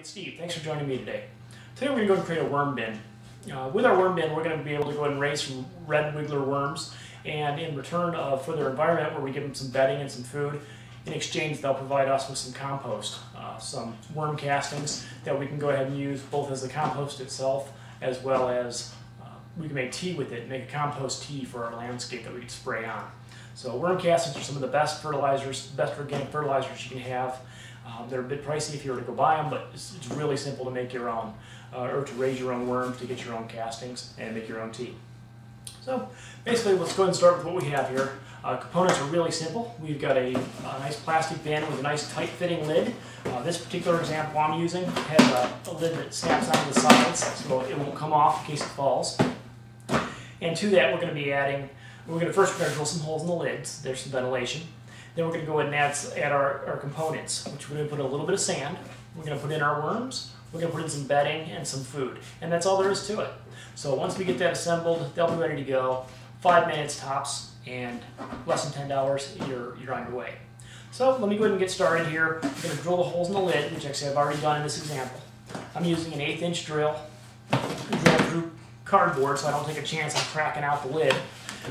it's Steve. Thanks for joining me today. Today we're going to go create a worm bin. With our worm bin, we're going to be able to go ahead and raise some red wiggler worms, and in return for their environment, where we give them some bedding and some food, in exchange they'll provide us with some compost, some worm castings that we can go ahead and use both as the compost itself, as well as we can make tea with it, make a compost tea for our landscape that we can spray on. So worm castings are some of the best fertilizers, best organic fertilizers you can have. They're a bit pricey if you were to go buy them, but it's really simple to make your own, or to raise your own worms, to get your own castings, and make your own tea. So basically, let's go ahead and start with what we have here. Components are really simple. We've got a nice plastic bin with a nice tight-fitting lid. This particular example I'm using has a lid that snaps onto the sides, so it won't come off in case it falls. And to that, we're going to be adding, first we're going to drill some holes in the lids. There's some ventilation. Then we're going to go ahead and add our components, which we're going to put a little bit of sand. We're going to put in our worms. We're going to put in some bedding and some food. And that's all there is to it. So once we get that assembled, they'll be ready to go. 5 minutes tops, and less than $10, you're on your way. So let me go ahead and get started here. I'm going to drill the holes in the lid, which actually I've already done in this example. I'm using an 1/8 inch drill. Drill through cardboard so I don't take a chance on cracking out the lid.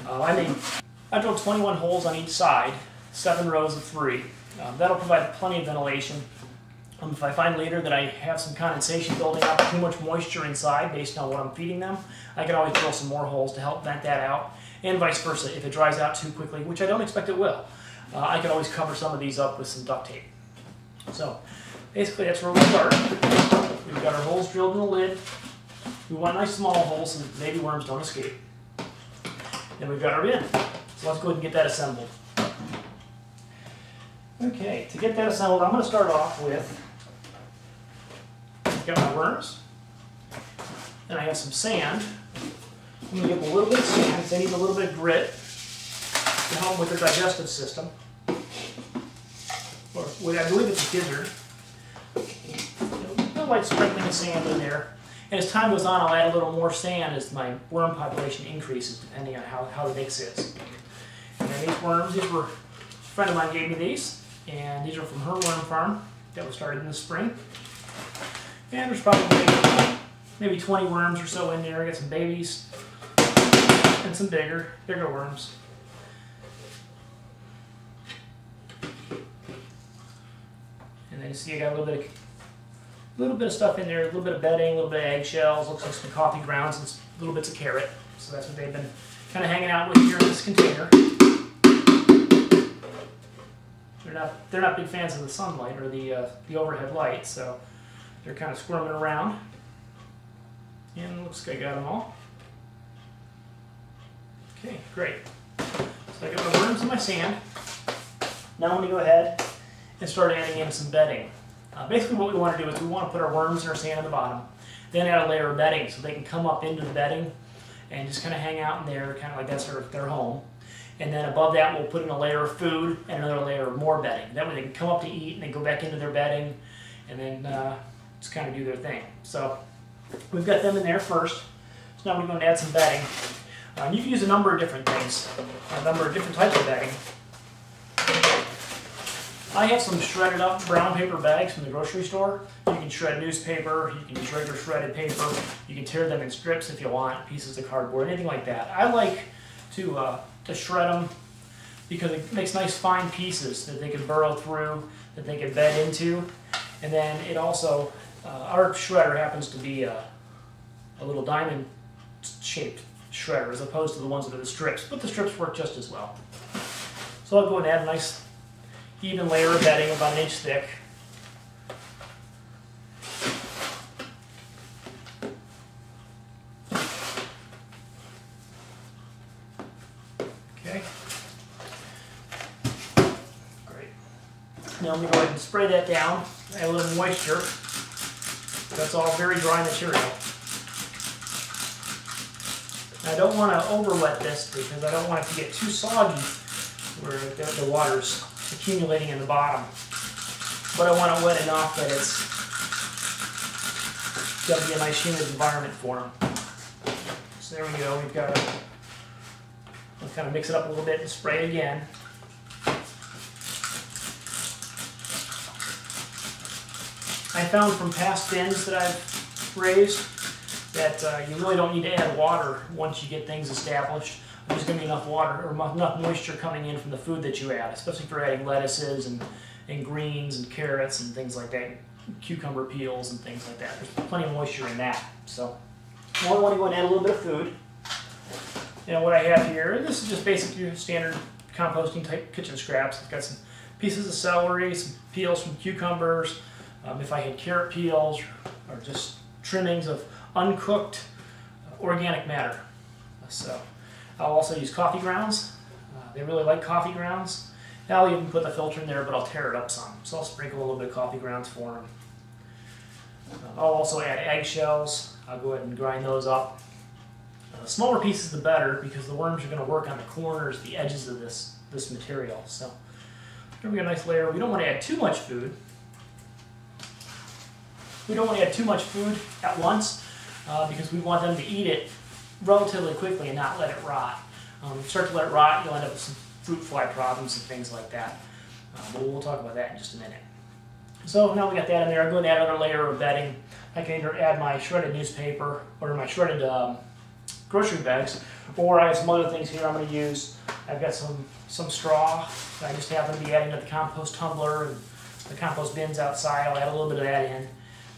I drilled 21 holes on each side. 7 rows of 3. That'll provide plenty of ventilation. If I find later that I have some condensation building up, too much moisture inside based on what I'm feeding them, I can always drill some more holes to help vent that out, and vice versa. If it dries out too quickly, which I don't expect it will, I can always cover some of these up with some duct tape. So basically that's where we'll start. We've got our holes drilled in the lid. We want nice small holes so that the baby worms don't escape. Then we've got our bin. So let's go ahead and get that assembled. Okay, to get that assembled, I'm going to start off with, I've got my worms, and I have some sand. I'm going to give them a little bit of sand because they need a little bit of grit to help with their digestive system. Or I believe it's a gizzard. A light sprinkling of sand in there. And as time goes on, I'll add a little more sand as my worm population increases, depending on how the mix is. And then these worms, a friend of mine gave me these. And these are from her worm farm that was started in the spring. And there's probably maybe 20 worms or so in there. I got some babies and some bigger worms. And then you see I got a little bit of stuff in there, a little bit of bedding, a little bit of eggshells, looks like some coffee grounds, and little bits of carrot. So that's what they've been kind of hanging out with here in this container. They're not big fans of the sunlight or the overhead light, so they're kind of squirming around. And looks like I got them all. Okay, great. So I got my worms and my sand. Now I'm going to go ahead and start adding in some bedding. Basically what we want to do is we want to put our worms and our sand on the bottom, then add a layer of bedding so they can come up into the bedding and just kind of hang out in there, kind of like that's their home. And then above that, we'll put in a layer of food and another layer of more bedding. That way they can come up to eat and then go back into their bedding and then just kind of do their thing. So we've got them in there first. So now we're going to add some bedding. You can use a number of different things, a number of different types of bedding. I have some shredded up brown paper bags from the grocery store. You can shred newspaper, you can use regular shredded paper, you can tear them in strips if you want, pieces of cardboard, anything like that. I like to shred them because it makes nice fine pieces that they can burrow through, that they can bed into. And then it also, our shredder happens to be a little diamond shaped shredder as opposed to the ones that are the strips, but the strips work just as well. So I'll go and add a nice even layer of bedding about 1 inch thick. Okay. Great. Now I'm going to go ahead and spray that down, add a little moisture. That's all very dry material. I don't want to over wet this because I don't want it to get too soggy where the water's accumulating in the bottom. But I want it wet enough that it's going to be a nice humid environment for them. So there we go. We've got to kind of mix it up a little bit and spray it again. I I found from past bins that I've raised that you really don't need to add water once you get things established. There's going to be enough water or enough moisture coming in from the food that you add, especially for adding lettuces and greens and carrots and things like that, cucumber peels and things like that. There's plenty of moisture in that. So now I want to go and add a little bit of food. You know what I have here, this is just basic your standard composting type kitchen scraps. I've got some pieces of celery, some peels from cucumbers, if I had carrot peels, or just trimmings of uncooked organic matter. So I'll also use coffee grounds. They really like coffee grounds. I'll even put the filter in there, but I'll tear it up some. So I'll sprinkle a little bit of coffee grounds for them. I'll also add eggshells. I'll go ahead and grind those up. The smaller pieces the better, because the worms are going to work on the corners, the edges of this material. So here we got a nice layer. We don't want to add too much food. We don't want to add too much food at once because we want them to eat it relatively quickly and not let it rot. If you start to let it rot, you'll end up with some fruit fly problems and things like that. But we'll talk about that in just a minute. So now we got that in there. I'm going to add another layer of bedding. I can either add my shredded newspaper or my shredded grocery bags, or I have some other things here I'm going to use. I've got some straw. I just happen to be adding to the compost tumbler and the compost bins outside. I'll add a little bit of that in.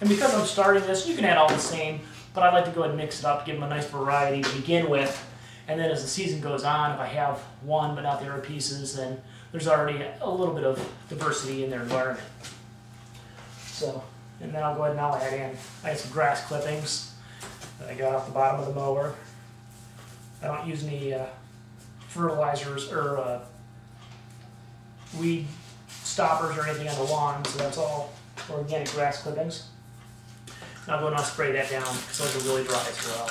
And because I'm starting this, you can add all the same, but I like to go ahead and mix it up, give them a nice variety to begin with. And then as the season goes on, if I have one but not the other pieces, then there's already a little bit of diversity in their environment. So, and then I'll go ahead and I'll add in, I have some grass clippings that I got off the bottom of the mower. I don't use any fertilizers or weed stoppers or anything on the lawn, so that's all organic grass clippings. And I'll go and I'll spray that down because those are really dry as well.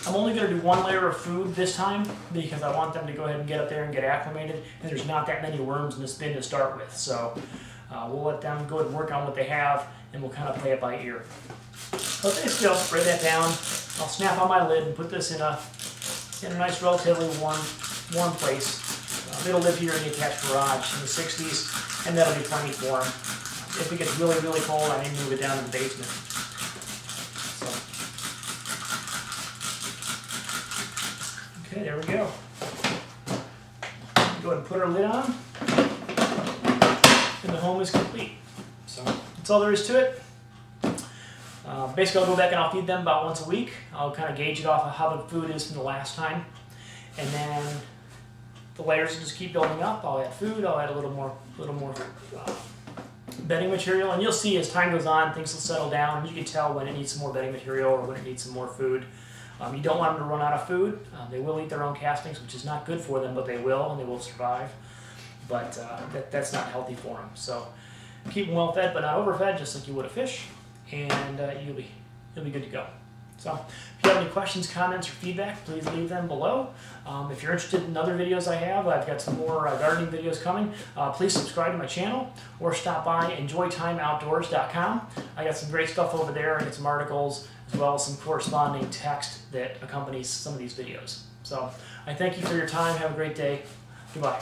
I'm only going to do one layer of food this time because I want them to go ahead and get up there and get acclimated, and there's not that many worms in this bin to start with. So we'll let them go ahead and work on what they have, and we'll kind of play it by ear. So basically I'll spray that down, I'll snap on my lid and put this in a nice relatively warm place. It'll live here in the attached garage in the 60s, and that'll be plenty for them. If it gets really, really cold, I may move it down to the basement. So. Okay, there we go. Go ahead and put our lid on, and the home is complete. So that's all there is to it. Basically, I'll go back and I'll feed them about once a week. I'll kind of gauge it off of how the food is from the last time. And then the layers will just keep building up. I'll add food, I'll add a little more bedding material. And you'll see as time goes on, things will settle down. You can tell when it needs some more bedding material or when it needs some more food. You don't want them to run out of food. They will eat their own castings, which is not good for them, but they will, and they will survive. But that's not healthy for them. So keep them well fed, but not overfed, just like you would a fish. And you'll be good to go. So if you have any questions, comments, or feedback, please leave them below. If you're interested in other videos I have, I've got some more gardening videos coming. Please subscribe to my channel or stop by enjoytimeoutdoors.com. I got some great stuff over there. I got some articles as well as some corresponding text that accompanies some of these videos. So I thank you for your time. Have a great day. Goodbye.